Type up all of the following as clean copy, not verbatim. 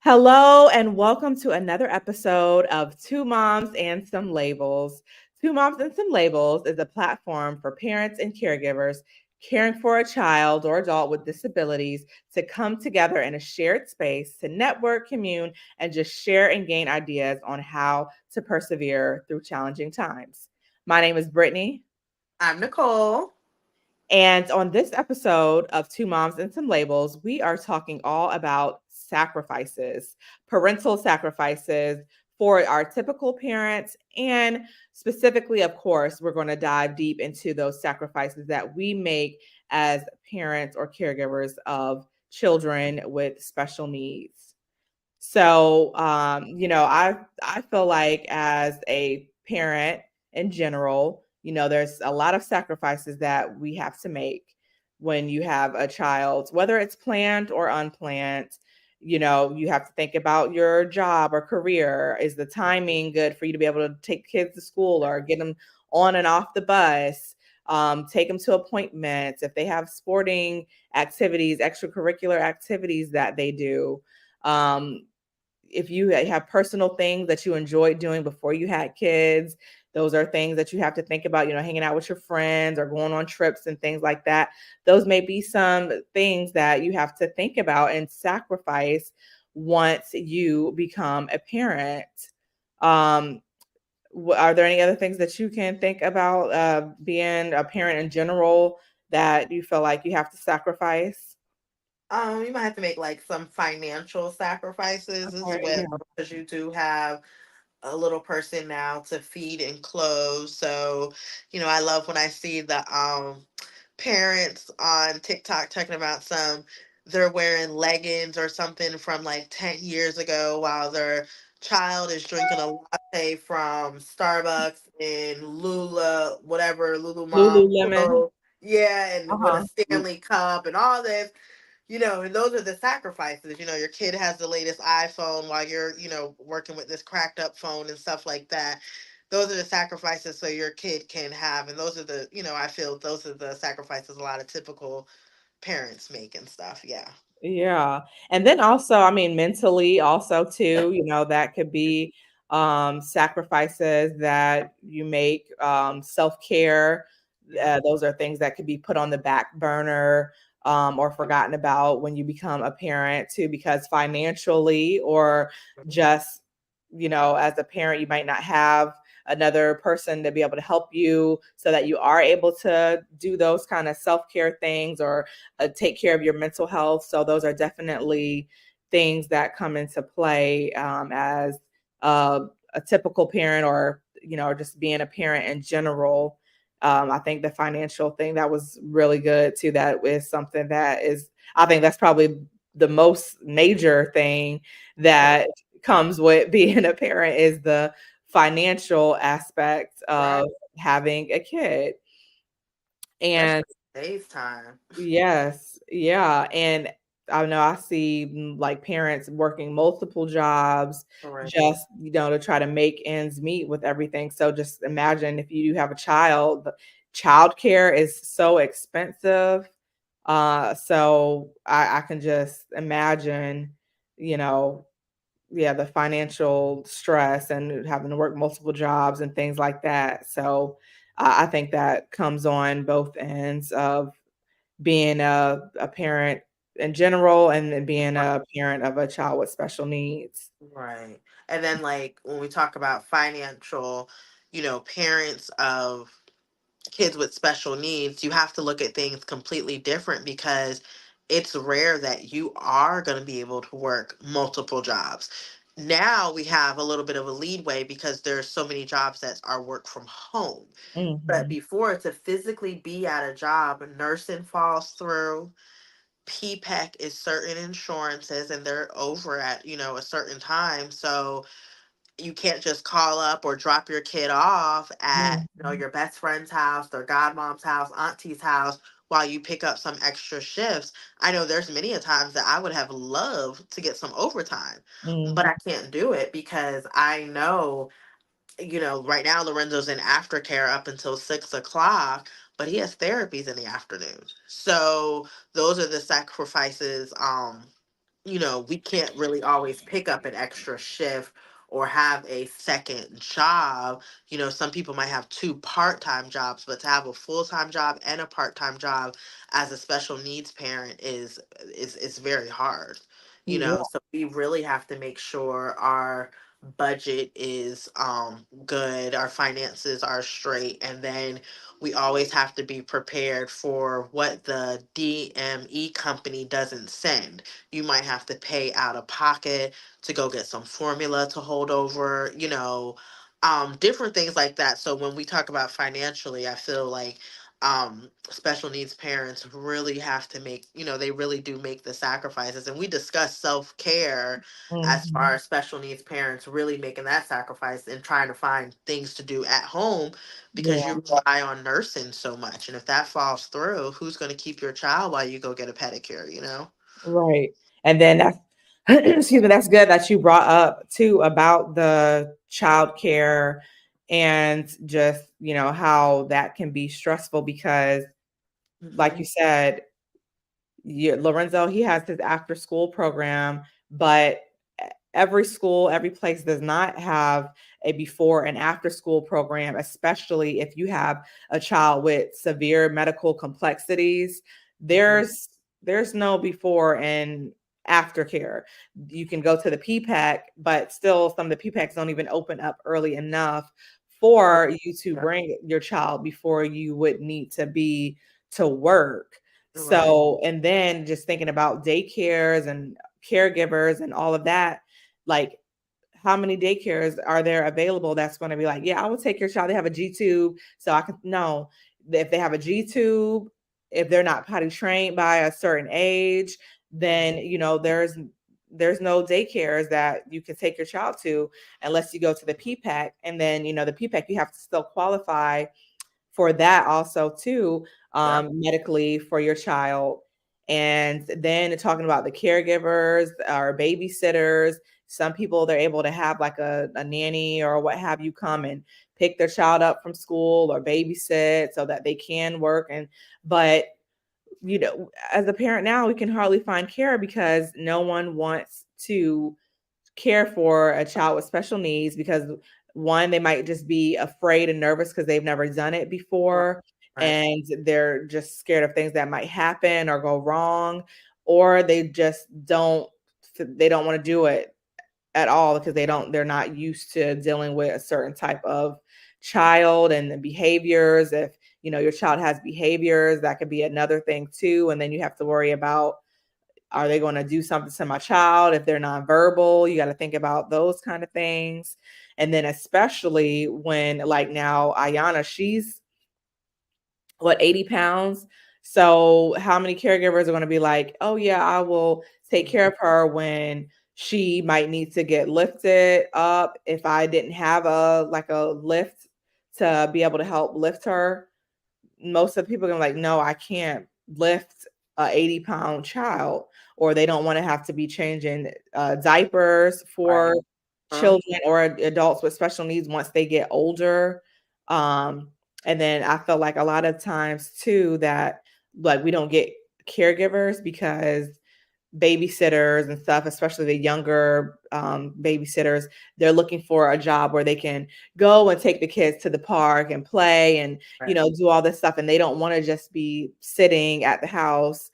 Hello, and welcome to another episode of Two Moms and Some Labels. Two Moms and Some Labels is a platform for parents and caregivers caring for a child or adult with disabilities to come together in a shared space to network, commune, and just share and gain ideas on how to persevere through challenging times. My name is Brittany. I'm Nicole. And on this episode of Two Moms and Some Labels, we are talking all about sacrifices, parental sacrifices for our typical parents. And specifically, of course, we're going to dive deep into those sacrifices that we make as parents or caregivers of children with special needs. So, I feel like as a parent in general, there's a lot of sacrifices that we have to make when you have a child, whether it's planned or unplanned. You have to think about your job or career. Is the timing good for you to be able to take kids to school or get them on and off the bus? Take them to appointments if they have sporting activities, extracurricular activities that they do. Um, if you have personal things that you enjoyed doing before you had kids, those are things that you have to think about, hanging out with your friends or going on trips and things like that. Those may be some things that you have to think about and sacrifice once you become a parent. Um, are there any other things that you can think about being a parent in general that you feel like you have to sacrifice? You might have to make like some financial sacrifices as Okay, well yeah. because you do have a little person now to feed and clothe. So, I love when I see the parents on TikTok talking about they're wearing leggings or something from like 10 years ago while their child is drinking a latte from Starbucks in Lululemon Lululemon. clothes. Yeah, and with a Uh-huh. Stanley cup and all this. And those are the sacrifices. Your kid has the latest iPhone while you're, working with this cracked up phone and stuff like that. Those are the sacrifices so your kid can have. And those are I feel those are the sacrifices a lot of typical parents make and stuff. Yeah. Yeah. And then also, I mean, mentally also too, that could be sacrifices that you make, self-care. Yeah. Those are things that could be put on the back burner or forgotten about when you become a parent too, because financially or just, as a parent, you might not have another person to be able to help you so that you are able to do those kind of self-care things or take care of your mental health. So those are definitely things that come into play as a typical parent or just being a parent in general. I think the financial thing that was really good too. That is something that is, I think that's probably the most major thing Right. that comes with being a parent is the financial aspect Right. of having a kid. Especially And today's time. yes, yeah, and I know I see, like, parents working multiple jobs Right. just, to try to make ends meet with everything, so just imagine if you do have a child, the childcare is so expensive, so I can just imagine, you know, yeah, the financial stress and having to work multiple jobs and things like that, so I think that comes on both ends of being a parent in general and then being a parent of a child with special needs. Right. And then like when we talk about financial, parents of kids with special needs, you have to look at things completely different because it's rare that you are going to be able to work multiple jobs. Now we have a little bit of a leadway because there's so many jobs that are work from home. But Mhm. before, to physically be at a job, nursing falls through, PPEC is certain insurances and they're over at, a certain time. So you can't just call up or drop your kid off at Mhm. your best friend's house, their godmom's house, auntie's house while you pick up some extra shifts. I know there's many a times that I would have loved to get some overtime, but Mhm. I can't do it because I know, right now Lorenzo's in aftercare up until 6 o'clock, but he has therapies in the afternoon. So those are the sacrifices we can't really always pick up an extra shift or have a second job. Some people might have two part-time jobs, but to have a full-time job and a part-time job as a special needs parent is very hard. Yeah. So we really have to make sure our budget is good, our finances are straight, and then we always have to be prepared for what the DME company doesn't send. You might have to pay out of pocket to go get some formula to hold over, different things like that. So when we talk about financially, I feel like special needs parents really have to make, they really do make the sacrifices. And we discuss self-care as far Mhm. as special needs parents really making that sacrifice and trying to find things to do at home because Yeah. you rely on nursing so much. And if that falls through, who's going to keep your child while you go get a pedicure? Right. And then that's excuse me, that's good that you brought up too about the childcare and just, how that can be stressful because like Hmm. you said, Lorenzo, he has his after school program, but every school, every place does not have a before and after school program, especially if you have a child with severe medical complexities. Hmm. There's no before and after care. You can go to the PPAC, but still some of the PPACs don't even open up early enough for you to Yeah. bring your child before you would need to be to work. Right. So, and then just thinking about daycares and caregivers and all of that, like how many daycares are there available that's going to be like, yeah, I will take your child. They have a G tube. So I can know if they have a G tube, if they're not potty trained by a certain age, then there's no daycares that you can take your child to unless you go to the PPAC. And then, the PPAC, you have to still qualify for that also too, Yeah. medically for your child. And then talking about the caregivers or babysitters, some people they're able to have like a nanny or what have you come and pick their child up from school or babysit so that they can work. And but as a parent now, we can hardly find care because no one wants to care for a child with special needs because one, they might just be afraid and nervous because they've never done it Right. before Right. and they're just scared of things that might happen or go wrong, or they just don't want to do it at all because they're not used to dealing with a certain type of child and the behaviors. If your child has behaviors, that could be another thing too, and then you have to worry about, are they going to do something to my child if they're nonverbal? You got to think about those kind of things. And then especially when like now Ayana, she's what, 80 pounds. So how many caregivers are going to be like, oh yeah, I will take care Mhm. of her when she might need to get lifted up if I didn't have a lift to be able to help lift her. Most of the people are gonna be like, no, I can't lift a 80-pound child, or they don't want to have to be changing diapers for Right. Huh? children or adults with special needs once they get older. Um, and then I feel like a lot of times too that like we don't get caregivers because babysitters and stuff, especially the younger babysitters, they're looking for a job where they can go and take the kids to the park and play and Right. do all this stuff, and they don't want to just be sitting at the house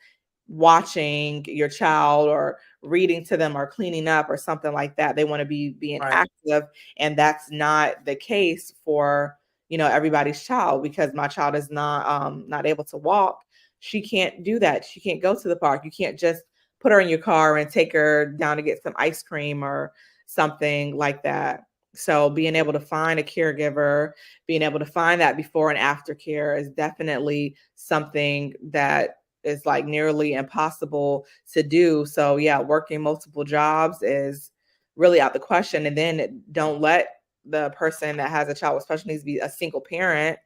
watching your child or reading to them or cleaning up or something like that. They want to be being Right. active, and that's not the case for everybody's child because my child is not able to walk. She can't do that. She can't go to the park. You can't just put her in your car and take her down to get some ice cream or something like that. So being able to find a caregiver, being able to find that before and after care is definitely something that is like nearly impossible to do. So yeah, working multiple jobs is really out the question. And then don't let the person that has a child with special needs be a single parent.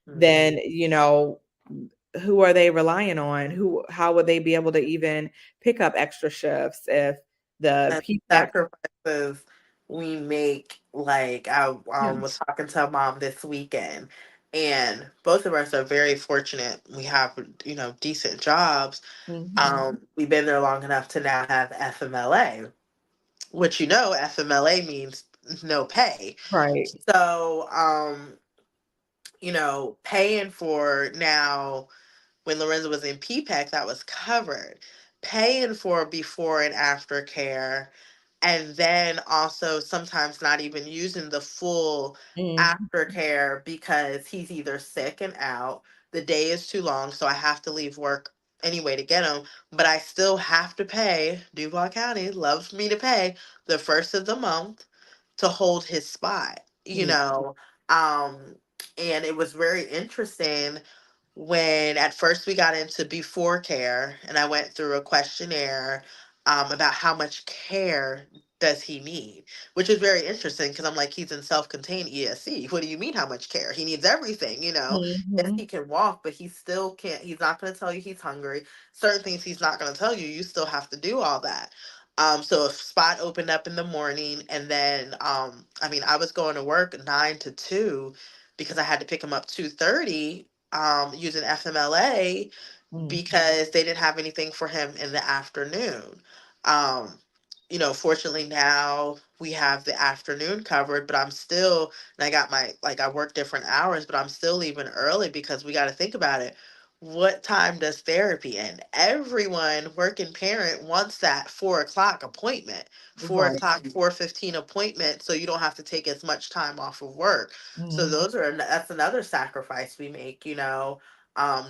Mhm. Then who are they relying on? How would they be able to even pick up extra shifts if the And PPAC? sacrifices we make, like I Yeah. was talking to a mom this weekend, and both of us are very fortunate. We have, decent jobs. Mhm. We've been there long enough to now have FMLA, which FMLA means no pay. Right. So, paying for now when Lorenzo was in PPEC, that was covered. Paying for before and after care, and then also sometimes not even using the full Mhm. aftercare because he's either sick and out, the day is too long, so I have to leave work anyway to get him, but I still have to pay. Duval County loves me to pay the first of the month to hold his spot, Yeah. um, and it was very interesting when at first we got into before care and I went through a questionnaire about how much care does he need, which is very interesting because I'm like, he's in self-contained ESC. What do you mean how much care? He needs everything, Yes, Mhm. he can walk, but he still can't. He's not going to tell you he's hungry. Certain things he's not going to tell you. You still have to do all that. So a spot opened up in the morning, and then I was going to work 9 to 2 because I had to pick him up 2:30 using FMLA Mhm. because they didn't have anything for him in the afternoon. Um, Fortunately now we have the afternoon covered, but I'm still, and I got I work different hours, but I'm still leaving early because we got to think about it. What time does therapy end? Everyone, working parent, wants that 4 o'clock appointment, Right. 4 o'clock, 4:15 appointment, so you don't have to take as much time off of work. So Mhm. that's another sacrifice we make,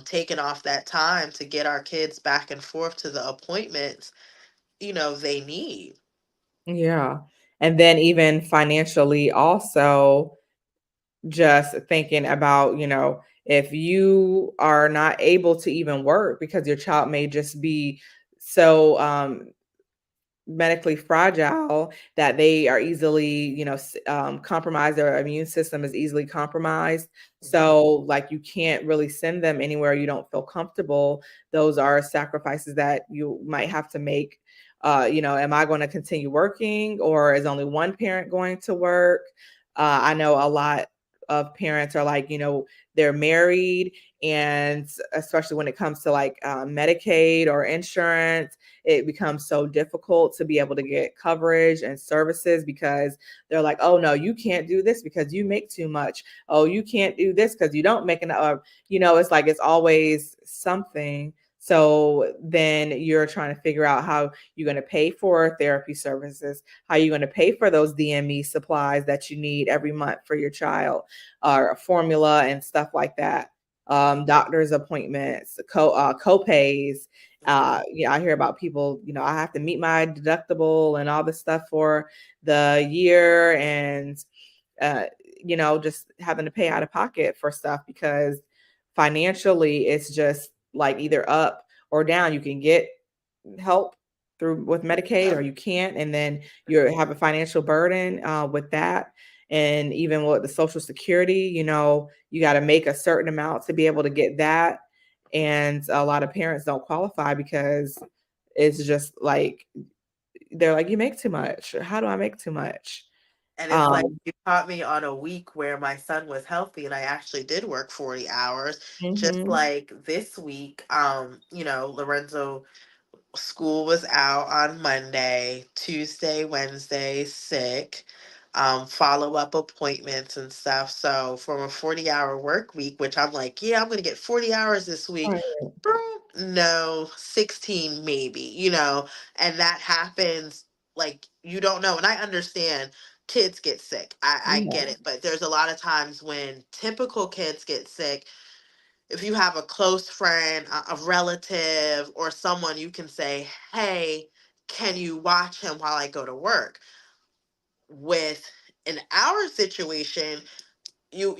taking off that time to get our kids back and forth to the appointments, they need. Yeah. And then even financially also just thinking about, if you are not able to even work because your child may just be so medically fragile that they are easily, compromised. Their immune system is easily compromised. Mhm. So, like, you can't really send them anywhere you don't feel comfortable. Those are sacrifices that you might have to make. Am I going to continue working, or is only one parent going to work? I know a lot of parents are like, they're married, and especially when it comes to like Medicaid or insurance, it becomes so difficult to be able to get coverage and services because they're like, oh no, you can't do this because you make too much. Oh, you can't do this because you don't make enough. It's like it's always something. So then you're trying to figure out how you're going to pay for therapy services, how you're going to pay for those DME supplies that you need every month for your child, or formula and stuff like that. Doctor's appointments, co-pays, Mhm. I hear about people, I have to meet my deductible and all this stuff for the year, and uh, just having to pay out of pocket for stuff because financially it's just like either up or down. You can get help through with Medicaid or you can't, and then you have a financial burden with that. And even with the Social Security, you got to make a certain amount to be able to get that. And a lot of parents don't qualify because it's just like they're like, you make too much. How do I make too much? And it's like Um, you caught me on a week where my son was healthy and I actually did work 40 hours. Just mhm. like this week, Lorenzo school was out on Monday, Tuesday, Wednesday, sick, follow-up appointments and stuff. So from a 40-hour work week, which I'm like, yeah, I'm gonna get 40 hours this week. Right. No, 16 maybe, and that happens like you don't know. And I understand kids get sick. I Yeah. get it, but there's a lot of times when typical kids get sick, if you have a close friend, a relative, or someone, you can say, hey, can you watch him while I go to work? With in our situation, you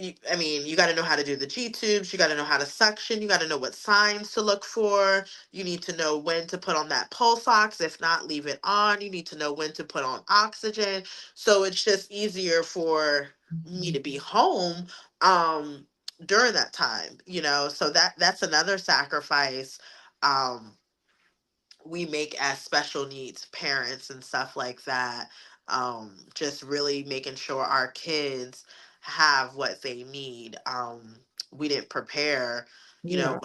got to know how to do the G tubes, you got to know how to suction, you got to know what signs to look for, you need to know when to put on that pulse ox, if not leave it on, you need to know when to put on oxygen. So it's just easier for me Mhm. to be home um during that time, so that's another sacrifice um we make as special needs parents and stuff like that. Just really making sure our kids have what they need. we didn't prepare, you know, Yeah.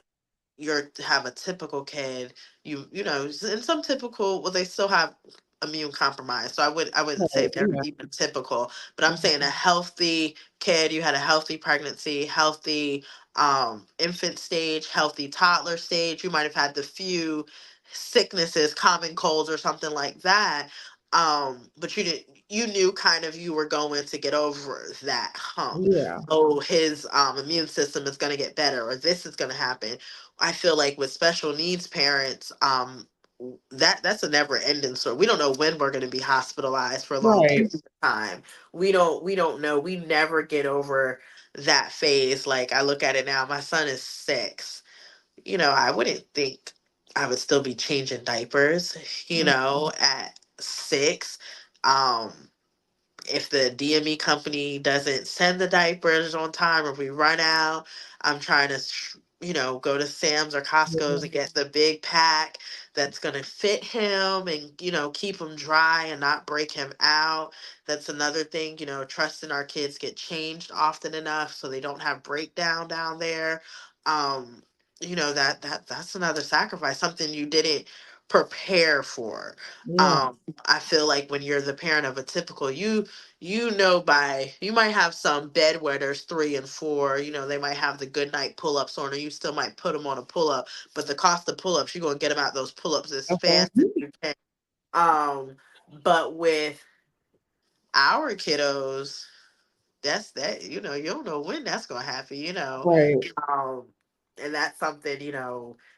you're to have a typical kid, you know, and some typical, well, they still have immune compromise. So I wouldn't say Right. they're Yeah. even typical, but I'm saying a Mhm. healthy kid, you had a healthy pregnancy, healthy infant stage, healthy toddler stage. You might have had the few sicknesses, common colds or something like that. But you knew kind of you were going to get over that hump. Yeah. Oh, his immune system is going to get better, or this is going to happen. I feel like with special needs parents, that's a never ending story. We don't know when we're going to be hospitalized for long Right. periods of time. We don't know. We never get over that phase. Like I look at it now, my son is 6. You know, I wouldn't think I would still be changing diapers, Mhm. at 6. Um, if the DME company doesn't send the diapers on time or we run out, I'm trying to, go to Sam's or Costco's Yeah. and get the big pack that's going to fit him and, keep him dry and not break him out. That's another thing, trusting our kids get changed often enough so they don't have breakdown down there. Um, that's another sacrifice, something you didn't prepare for. Yeah. I feel like when you're the parent of a typical, you might have some bedwetters 3 and 4, they might have the good night pull-ups on, or you still might put them on a pull-up, but the cost of pull-ups, you're going to get them out those pull-ups as Okay. fast as you can. um but with our kiddos, that's that, you don't know when that's going to happen, Right. um and that's something,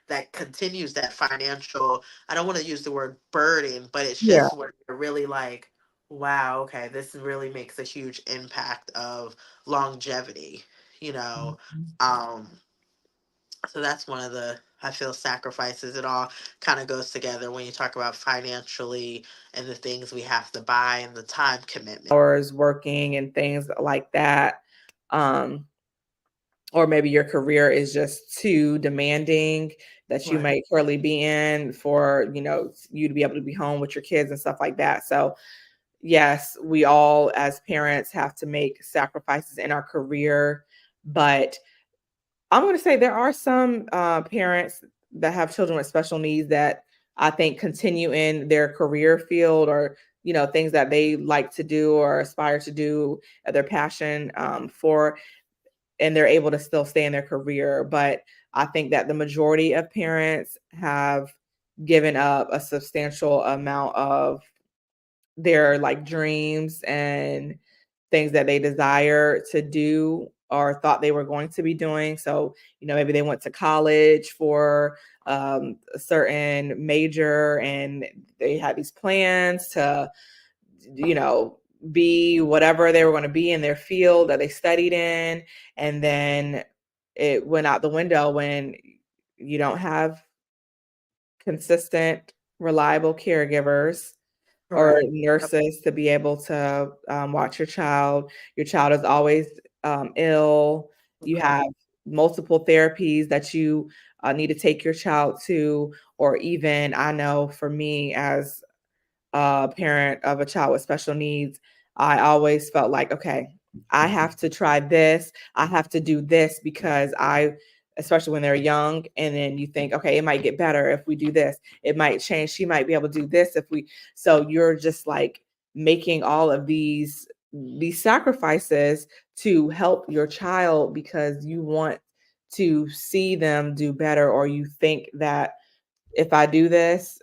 that continues that financial, I don't want to use the word burden, but it's Yeah. just where you're really like, wow, okay, this really makes a huge impact of longevity, you know Mhm. um so that's one of the, I feel, sacrifices. It all kind of goes together when you talk about financially and the things we have to buy and the time commitment. Hours working and things like that. Um, or maybe your career is just too demanding that you Right. might currently be in for, you to be able to be home with your kids and stuff like that. So yes, we all as parents have to make sacrifices in our career, but I'm going to say there are some parents that have children with special needs that I think continue in their career field, or things that they like to do or aspire to do, their passion for, and they're able to still stay in their career. But I think that the majority of parents have given up a substantial amount of their like dreams and things that they desire to do or thought they were going to be doing. So, maybe they went to college for a certain major and they had these plans to, you know, be whatever they were going to be in their field that they studied in. And then it went out the window when you don't have consistent, reliable caregivers or Correct. nurses to be able to watch your child. Your child is always ill. You Okay. have multiple therapies that you need to take your child to, or even I know for me as parent of a child with special needs, I always felt like, okay, I have to try this. I have to do this because especially when they're young, and then you think, okay, it might get better if we do this. It might change. She might be able to do this if we. So you're just like making all of these sacrifices to help your child because you want to see them do better, or you think that if I do this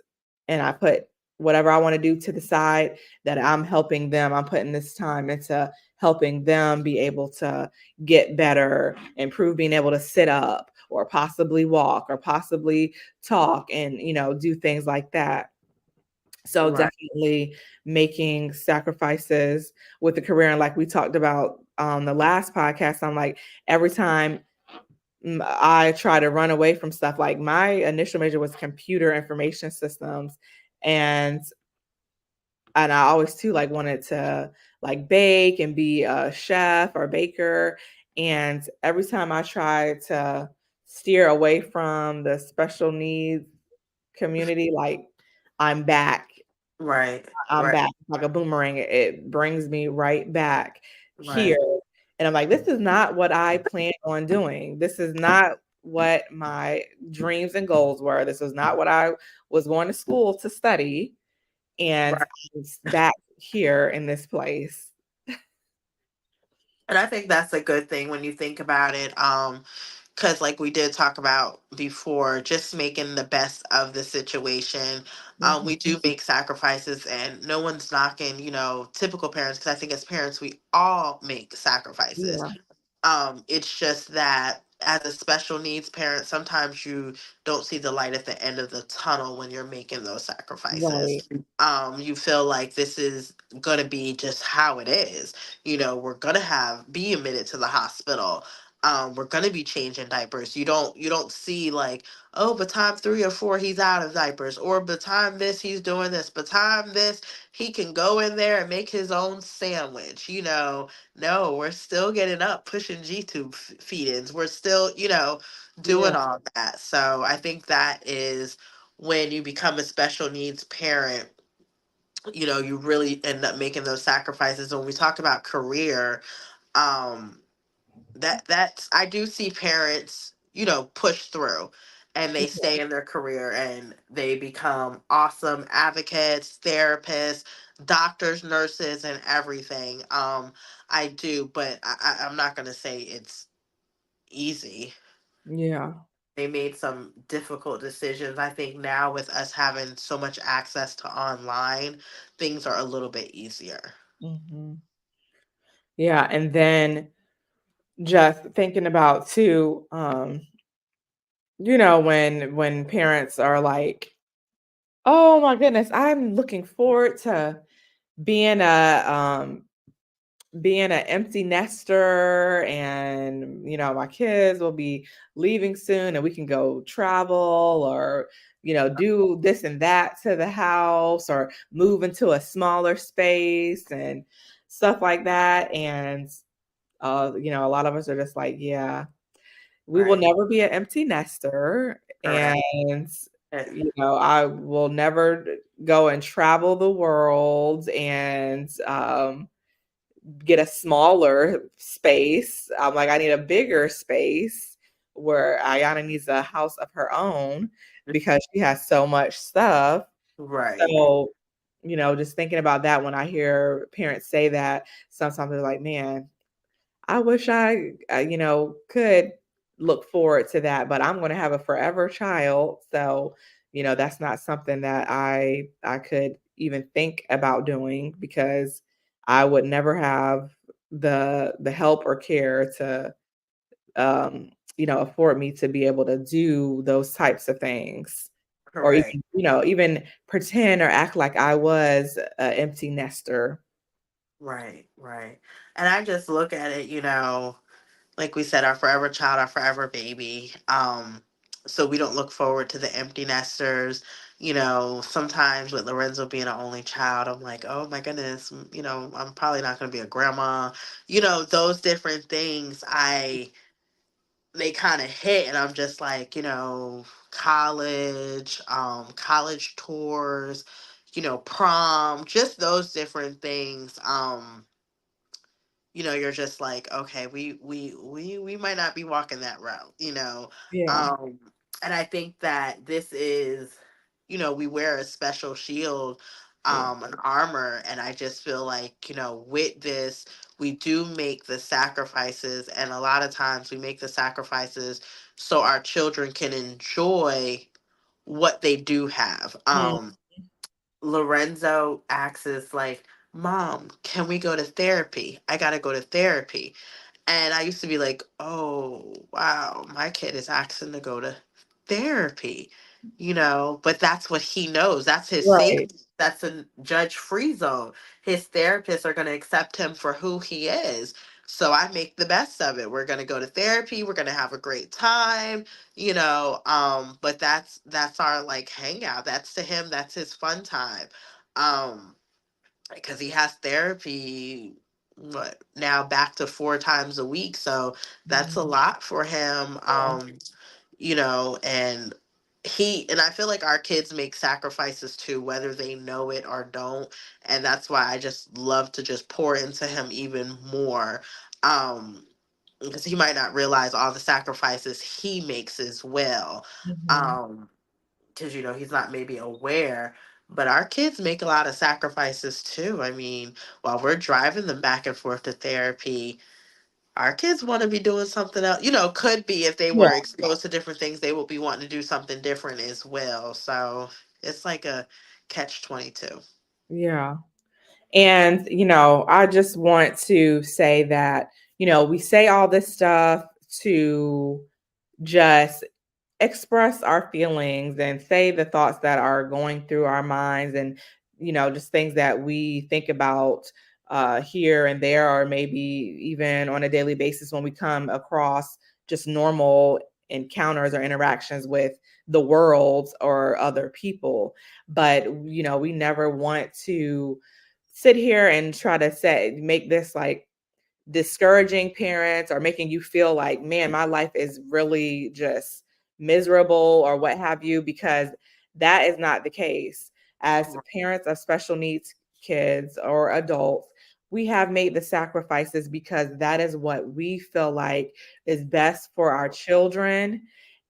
and I put whatever I want to do to the side, that I'm helping them. I'm putting this time into helping them be able to get better, improve being able to sit up or possibly walk or possibly talk and, do things like that. So Right. definitely making sacrifices with the career. And like we talked about on the last podcast, I'm like, every time I try to run away from stuff. Like my initial major was computer information systems, and I always too like wanted to like bake and be a chef or baker. And every time I tried to steer away from the special needs community, like I'm back. Right. I'm Right. back like a boomerang. It brings me right back here. Right. And I'm like, this is not what I planned on doing. This is not what my dreams and goals were. This was not what I was going to school to study. And Right. it's back here in this place. And I think that's a good thing when you think about it. Because like we did talk about before, just making the best of the situation. Mhm. We do make sacrifices, and no one's knocking, typical parents, because I think as parents we all make sacrifices. Yeah, It's just that as a special needs parent, sometimes you don't see the light at the end of the tunnel when you're making those sacrifices. right. You feel like this is gonna be just how it is. We're gonna be admitted to the hospital. We're gonna be changing diapers. You don't see like, oh, by time 3 or 4 he's out of diapers, or by time this he's doing this, by time this he can go in there and make his own sandwich. No, we're still getting up, pushing G-tube feed-ins. We're still, Yeah. doing all that. So I think that is when you become a special needs parent, you really end up making those sacrifices. When we talk about career, um, that's I do see parents, push through and they stay in their career and they become awesome advocates, therapists, doctors, nurses, and everything. I do, but I'm not gonna say it's easy. Yeah. They made some difficult decisions. I think now with us having so much access to online, things are a little bit easier. Mhm. Yeah, and then just thinking about too, when parents are like, "Oh my goodness, I'm looking forward to being a being an empty nester, and my kids will be leaving soon and we can go travel, or do this and that to the house, or move into a smaller space and stuff like that." And a lot of us are just like, yeah, we will Right. never be an empty nester. Correct. And Eh, I will never go and travel the world and get a smaller space. I'm like, I need a bigger space, where Ayana needs a house of her own because she has so much stuff. Right. So, just thinking about that when I hear parents say that, sometimes they're like, man, I wish I, could look forward to that, but I'm going to have a forever child. So, that's not something that I could even think about doing, because I would never have the help or care to, afford me to be able to do those types of things, or Correct. even pretend or act like I was an empty nester. Right, right. And I just look at it, like we said, our forever child, our forever baby. So we don't look forward to the empty nesters. Sometimes with Lorenzo being an only child, I'm like, oh my goodness, I'm probably not going to be a grandma. Those different things they kind of hit, and I'm just like, college, college tours, prom, just those different things. You're just like, okay, we might not be walking that route. Yeah. um and I think that this is, we wear a special shield, Yeah. an armor, and I just feel like, with this we do make the sacrifices, and a lot of times we make the sacrifices so our children can enjoy what they do have. Mhm. Lorenzo asks like, Mom, can we go to therapy? I gotta go to therapy. And I used to be like, oh, wow, my kid is asking to go to therapy, but that's what he knows. That's his Right. safety. That's a judge free zone. His therapists are going to accept him for who he is. So I make the best of it. We're going to go to therapy. We're going to have a great time, but that's our like hangout. That's to him. That's his fun time. Um, because he has therapy, what now, back to 4 times a week, so that's a Mhm. lot for him. Yeah. And I feel like our kids make sacrifices too, whether they know it or don't, and that's why I just love to just pour into him even more. um because he might not realize all the sacrifices he makes as well. Mhm. um because he's not maybe aware, but our kids make a lot of sacrifices too. I mean, while we're driving them back and forth to therapy, our kids want to be doing something else. Could be, if they Yeah. were exposed to different things, they will be wanting to do something different as well. So it's like a catch 22. Yeah. And, I just want to say that, we say all this stuff to just express our feelings and say the thoughts that are going through our minds and, just things that we think about here and there, or maybe even on a daily basis when we come across just normal encounters or interactions with the world or other people. But, we never want to sit here and try to make this like discouraging parents or making you feel like, man, my life is really just miserable or what have you, because that is not the case. As parents of special needs kids or adults, we have made the sacrifices because that is what we feel like is best for our children.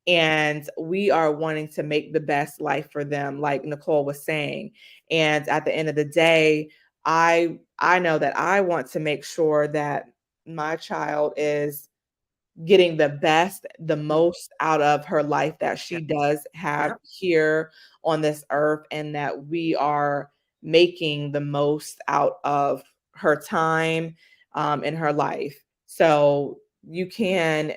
And we are wanting to make the best life for them, like Nicole was saying. And at the end of the day, I know that I want to make sure that my child is getting the best, the most out of her life that she Yep. does have Yep. here on this earth, and that we are making the most out of her time in her life. So you can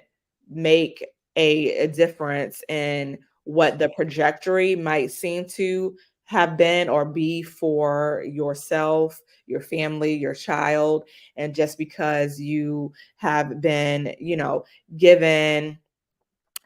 make a difference in what the trajectory might seem to have been or be for yourself, your family, your child. And just because you have been, given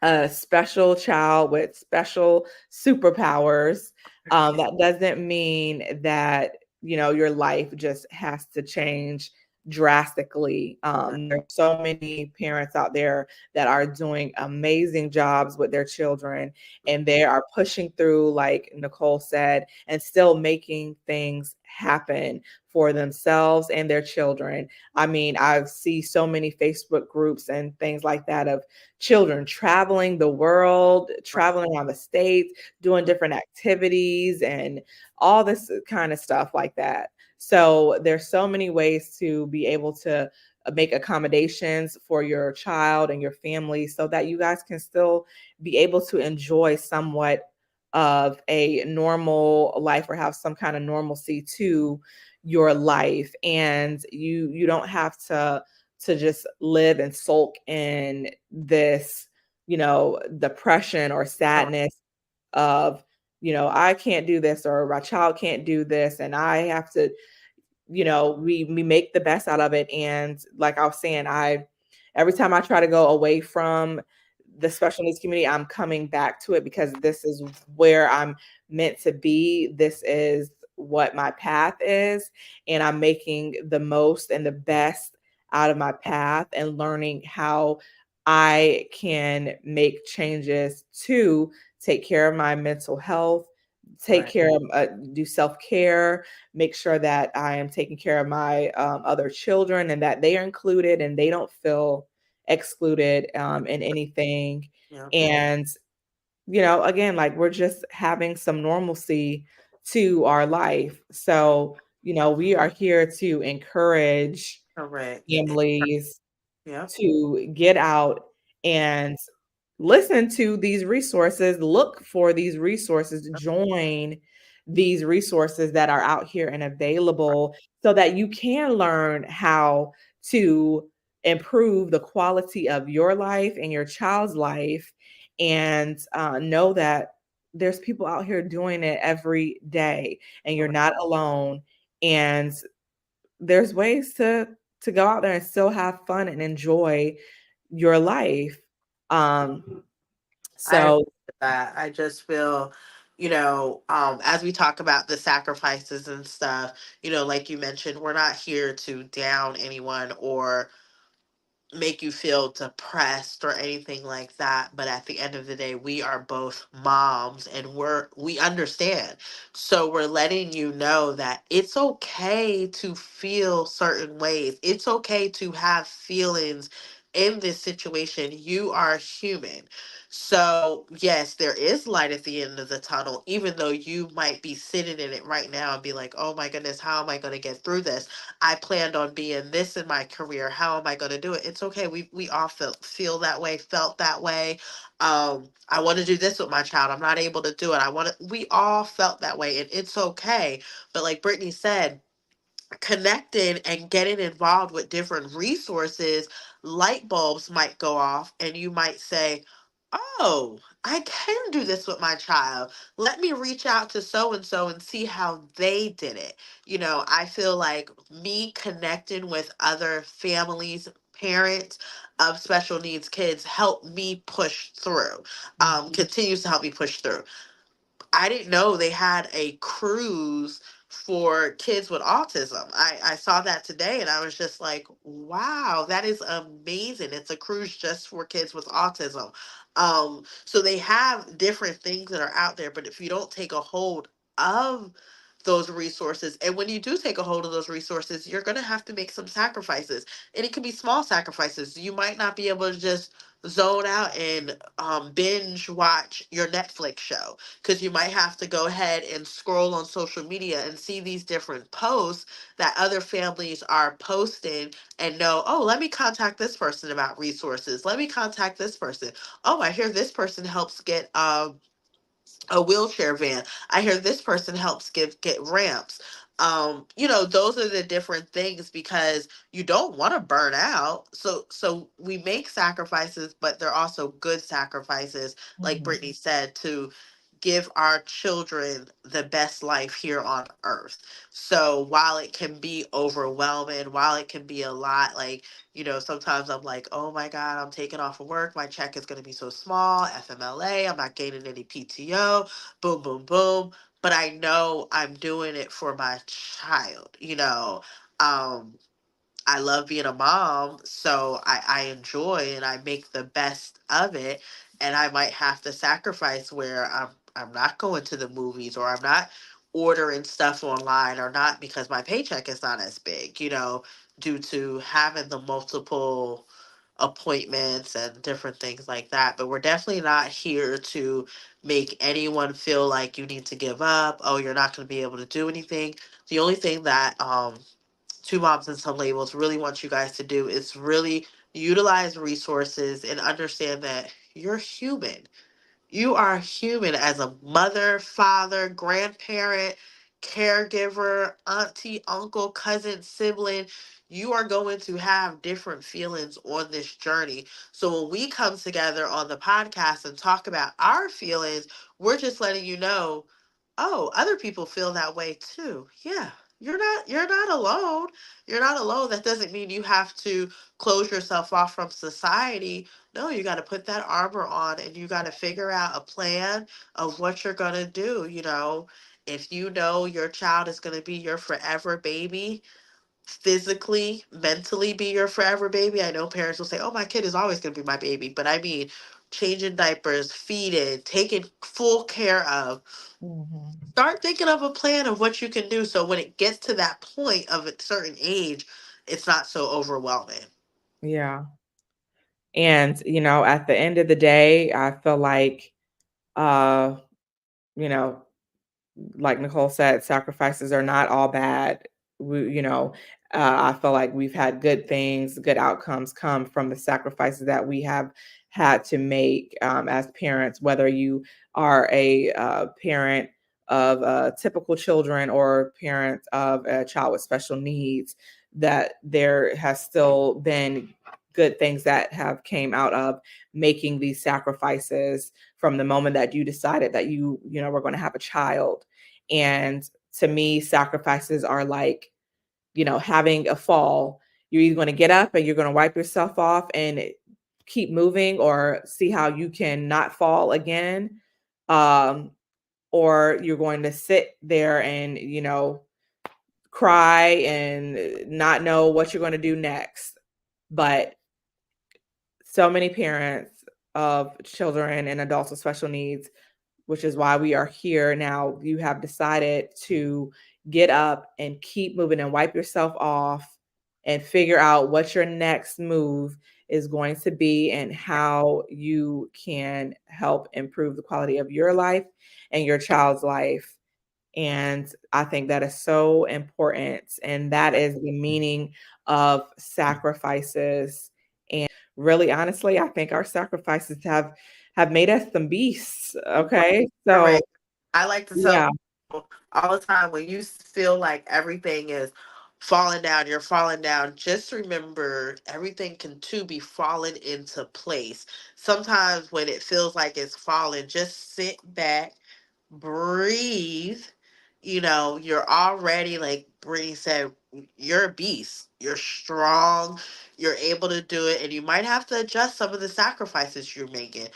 a special child with special superpowers, that doesn't mean that, your life just has to change drastically. There are so many parents out there that are doing amazing jobs with their children, and they are pushing through, like Nicole said, and still making things happen for themselves and their children. I mean, I see so many Facebook groups and things like that of children traveling the world, traveling around the states, doing different activities and all this kind of stuff like that. So there's so many ways to be able to make accommodations for your child and your family so that you guys can still be able to enjoy somewhat of a normal life or have some kind of normalcy to your life. And you don't have to just live and sulk in this, depression or sadness of, I can't do this or my child can't do this and I have to, we make the best out of it. And like I was saying, I every time I try to go away from the special needs community, I'm coming back to it because this is where I'm meant to be. This is what my path is, and I'm making the most and the best out of my path and learning how I can make changes to take care of my mental health, take Right. care of, do self care, make sure that I am taking care of my other children and that they are included and they don't feel excluded in anything. Yep. And, again, like we're just having some normalcy to our life. So, we are here to encourage Correct. families Yep. to get out and listen to these resources, look for these resources, join these resources that are out here and available so that you can learn how to improve the quality of your life and your child's life, and know that there's people out here doing it every day and you're not alone. And there's ways to go out there and still have fun and enjoy your life. Um, I agree so with that. I just feel, as we talk about the sacrifices and stuff, like you mentioned, we're not here to down anyone or make you feel depressed or anything like that, but at the end of the day we are both moms and we understand. So we're letting you know that it's okay to feel certain ways, it's okay to have feelings in this situation. You are human. So yes, there is light at the end of the tunnel, even though you might be sitting in it right now and be like, oh my goodness, how am I going to get through this? I planned on being this in my career. How am I going to do it? It's okay. We all feel that way, felt that way. I want to do this with my child. I'm not able to do it. We all felt that way, and it's okay. But like Brittany said, connecting and getting involved with different resources, light bulbs might go off, and you might say, oh, I can do this with my child. Let me reach out to so and so and see how they did it. I feel like me connecting with other families, parents of special needs kids, help me push through, continues to help me push through. I didn't know they had a cruise for kids with autism. I saw that today and I was just like, wow, that is amazing. It's a cruise just for kids with autism. So they have different things that are out there, but if you don't take a hold of those resources, and when you do take a hold of those resources, you're going to have to make some sacrifices. And it can be small sacrifices. You might not be able to just zone out and binge watch your Netflix show, because you might have to go ahead and scroll on social media and see these different posts that other families are posting and know, oh, let me contact this person about resources. Let me contact this person. Oh, I hear this person helps get a wheelchair van. I hear this person helps get ramps. Those are the different things, because you don't want to burn out. So we make sacrifices, but they're also good sacrifices, like Mhm. Brittany said, to give our children the best life here on earth. So while it can be overwhelming, while it can be a lot, like, sometimes I'm like, oh my God, I'm taking off of work. My check is going to be so small. FMLA, I'm not gaining any PTO. Boom, boom, boom. But I know I'm doing it for my child. Um, I love being a mom, so I enjoy and I make the best of it. And I might have to sacrifice where I'm not going to the movies, or I'm not ordering stuff online, or not, because my paycheck is not as big, due to having the multiple appointments and different things like that. But we're definitely not here to make anyone feel like you need to give up. Oh, you're not going to be able to do anything. The only thing that Two Moms and Some Labels really want you guys to do is really utilize resources and understand that you're human. You are human as a mother, father, grandparent, caregiver, auntie, uncle, cousin, sibling. You are going to have different feelings on this journey. So when we come together on the podcast and talk about our feelings, we're just letting you know, oh, other people feel that way too. Yeah. You're not alone. You're not alone. That doesn't mean you have to close yourself off from society. No, you got to put that armor on and you got to figure out a plan of what you're going to do. If you know your child is going to be your forever baby, physically, mentally be your forever baby. I know parents will say, oh, my kid is always going to be my baby. But I mean, changing diapers, feeding, taking full care of. Mhm. Start thinking of a plan of what you can do, so when it gets to that point of a certain age, it's not so overwhelming. Yeah. And, at the end of the day, I feel like, uh, you know, like Nicole said, sacrifices are not all bad. I feel like we've had good things, good outcomes come from the sacrifices that we have had to make as parents, whether you are a parent of typical children or parent of a child with special needs, that there has still been good things that have came out of making these sacrifices from the moment that you decided that you were going to have a child. And to me, sacrifices are like, having a fall. You're either going to get up and you're going to wipe yourself off and keep moving, or see how you can not fall again. Um, or you're going to sit there and, cry and not know what you're going to do next. But so many parents of children and adults with special needs, which is why we are here now. You have decided to get up and keep moving and wipe yourself off and figure out what your next move is going to be and how you can help improve the quality of your life and your child's life. And I think that is so important. And that is the meaning of sacrifices. And really, honestly, I think our sacrifices have made us some beasts. Okay. So Correct. I like to tell yeah. people all the time, when you feel like everything is falling down, you're falling down, just remember everything can too be falling into place. Sometimes when it feels like it's falling, just sit back, breathe. You're already, like Brittany said, you're a beast. You're strong. You're able to do it. And you might have to adjust some of the sacrifices you're making.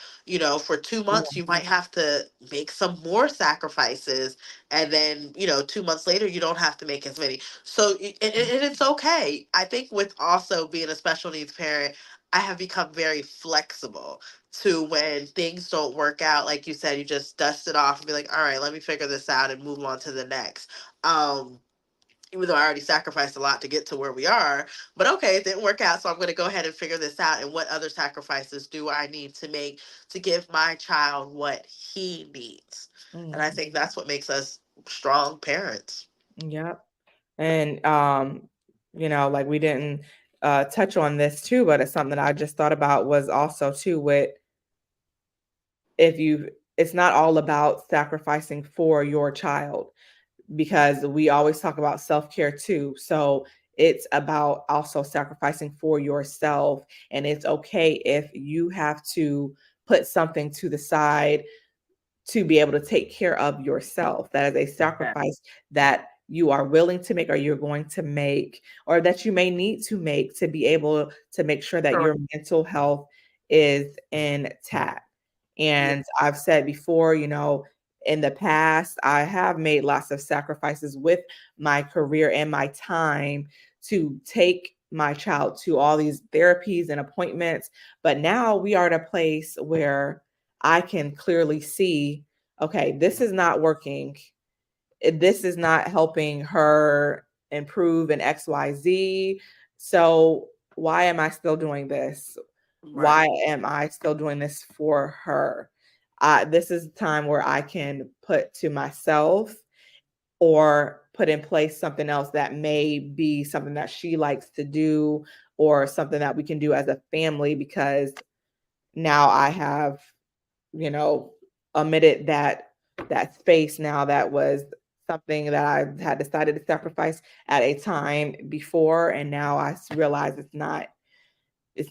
For 2 months, you might have to make some more sacrifices. And then, 2 months later, you don't have to make as many. So, and it's okay. I think with also being a special needs parent, I have become very flexible to when things don't work out. Like you said, you just dust it off and be like, all right, let me figure this out and move on to the next. Even though I already sacrificed a lot to get to where we are, but okay, it didn't work out, so I'm going to go ahead and figure this out. And what other sacrifices do I need to make to give my child what he needs? And I Mhm. think that's what makes us strong parents. Yep. And like we didn't touch on this too, but it's something that I just thought about was also too with if you it's not all about sacrificing for your child because we always talk about self-care too. So it's about also sacrificing for yourself. And it's okay if you have to put something to the side to be able to take care of yourself. That is a Yeah. sacrifice that you are willing to make or you're going to make or that you may need to make to be able to make sure that Correct. your mental health is intact. Yeah. And I've said before, in the past, I have made lots of sacrifices with my career and my time to take my child to all these therapies and appointments. But now we are at a place where I can clearly see, okay, this is not working. This is not helping her improve in XYZ. So why am I still doing this? Right. Why am I still doing this for her? This is a time where I can put to myself or put in place something else that may be something that she likes to do or something that we can do as a family because now I have you know, omitted that space now that was something that I had decided to sacrifice at a time before, and now realize it's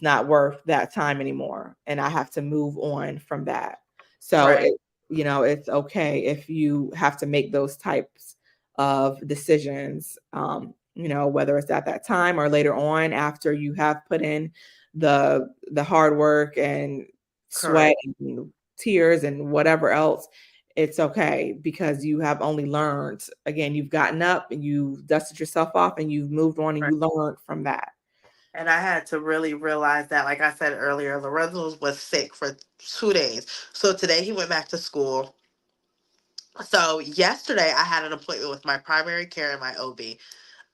not worth that time anymore, and I have to move on from that. So Right. it's okay if you have to make those types of decisions. Whether it's at that time or later on after you have put in the hard work and sweat Correct. and tears and whatever else. It's okay because you have only learned. Again, you've gotten up and you've dusted yourself off and you've moved on and Right. you learned from that. And I had to really realize that, like I said earlier, Lorenzo was sick for 2 days. So today he went back to school. So yesterday I had an appointment with my primary care and my OB.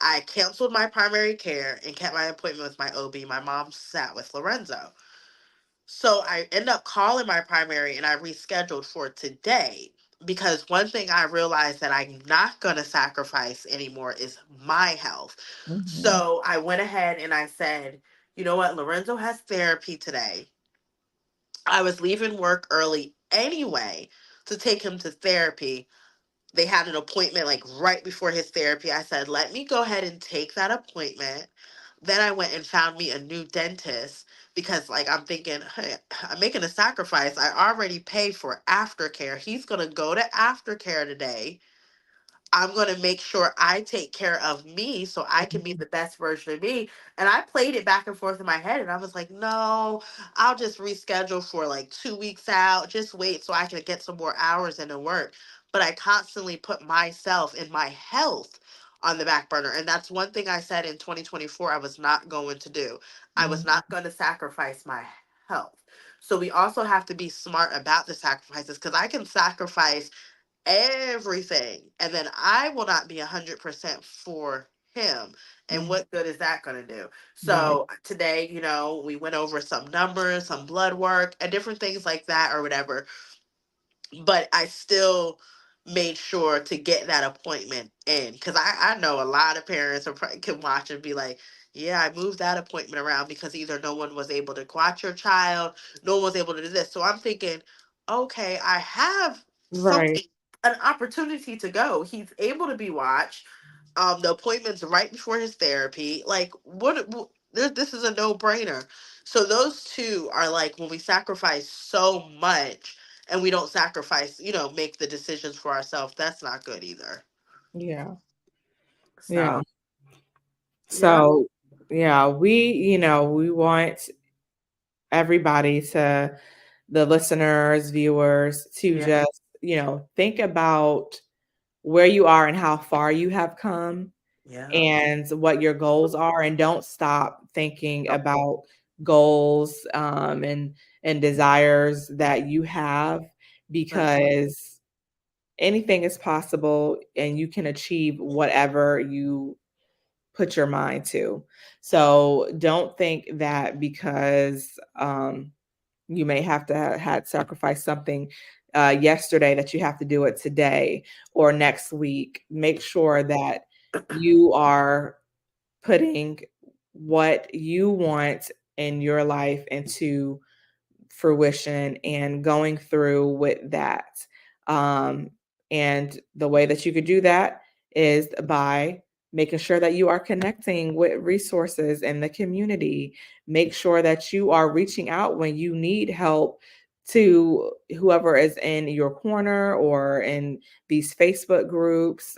I canceled my primary care and kept my appointment with my OB. My mom sat with Lorenzo. So I ended up calling my primary and I rescheduled for today because one thing I realized that I'm not going to sacrifice anymore is my health. Mhm. So I went ahead and I said, you know what? Lorenzo has therapy today. I was leaving work early anyway to take him to therapy. They had an appointment like right before his therapy. I said, let me go ahead and take that appointment. Then I went and found me a new dentist because, like, I'm thinking, hey, I'm making a sacrifice. I already paid for aftercare. He's going to go to aftercare today. I'm going to make sure I take care of me so I can be the best version of me. And I played it back and forth in my head. And I was like, no, I'll just reschedule for like 2 weeks out. Just wait so I can get some more hours into work. But I constantly put myself and my health on the back burner. And that's one thing I said in 2024 I was not going to do. I was Mhm. not going to sacrifice my health. So we also have to be smart about the sacrifices, because I can sacrifice everything and then I will not be 100% for him. And Mm. what good is that going to do? Right. So today, we went over some numbers, some blood work, and different things like that or whatever, but I still made sure to get that appointment in, because I know a lot of parents can watch and be like, yeah, I moved that appointment around because either no one was able to watch your child, no one was able to do this. So I'm thinking, okay, I have Right. something, an opportunity to go. He's able to be watched. The appointment's right before his therapy. Like, this is a no brainer. So those two are like when we sacrifice so much and we don't sacrifice, make the decisions for ourselves. That's not good either. Yeah. Yeah. So, yeah, So, yeah, we want everybody to, the listeners, viewers, to yeah, just, think about where you are and how far you have come yeah. and what your goals are, and don't stop thinking about goals, and desires that you have, That's right. because anything is possible and you can achieve whatever you put your mind to. So don't think that because you may have to had sacrificed something yesterday that you have to do it today or next week. Make sure that you are putting what you want in your life into fruition and going through with that. Um, and the way that you could do that is by making sure that you are connecting with resources in the community. Make sure that you are reaching out when you need help to whoever is in your corner or in these Facebook groups,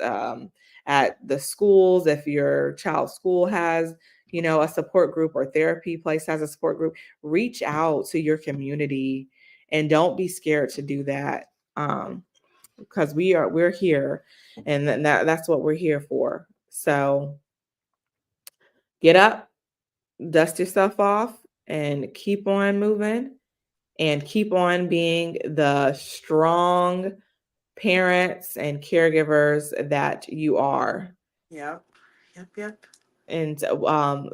at the schools. If your child's school has, a support group, or therapy place has a support group, reach out to your community and don't be scared to do that. Because we're here, and that's what we're here for. So get up, dust yourself off, and keep on moving, and keep on being the strong parents and caregivers that you are. Yep, yep, yep. And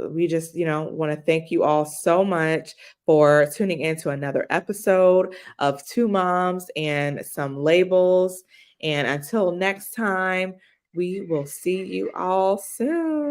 we just, want to thank you all so much for tuning into another episode of Two Moms and Some Labels. And until next time, we will see you all soon.